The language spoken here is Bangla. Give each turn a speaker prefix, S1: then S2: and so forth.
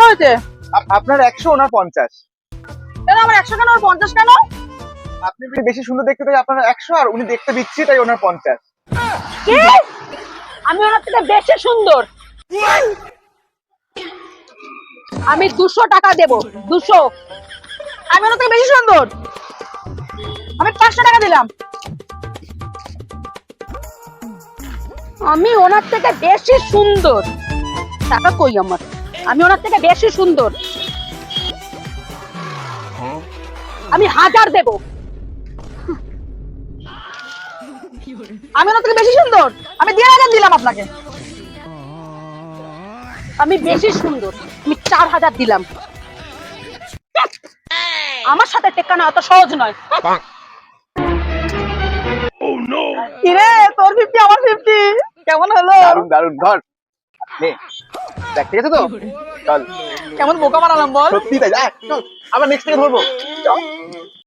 S1: হয়েছে?
S2: আপনার 100 ওনার 50।
S1: কেন আমার 100 কেন ওর 50 কেন?
S2: আপনি বেশি সুন্দর দেখতে তাই আপনার 100, আর উনি দেখতে বিচ্ছি তাই ওনার 50।
S1: কি? আমি ওনার থেকে বেশি সুন্দর? আমি 200 টাকা দেব। 200। আমি ওনার থেকে বেশি সুন্দর? আমি 500 টাকা দিলাম। আমি ওনার থেকে বেশি সুন্দর। টাকা কই আমার? আমি ওনার থেকে বেশি সুন্দর। আমি 1000 দেব। আমি ওনার থেকে বেশি সুন্দর? আমি 1000 দিলাম আপনাকে। আমি বেশি সুন্দর। আমি 4000 দিলাম। আমার সাথে টেক্কা না অত সহজ নয়। কিরে তোর 50 আমার 50 কেমন হলো?
S2: দারুন দারুন, ধর নে, দেখ ঠিক আছে তো? চল।
S1: কেমন বোকা বানালাম বল?
S2: সত্যি তাই, চল আবার নেক্সট থেকে ধরবো। চল।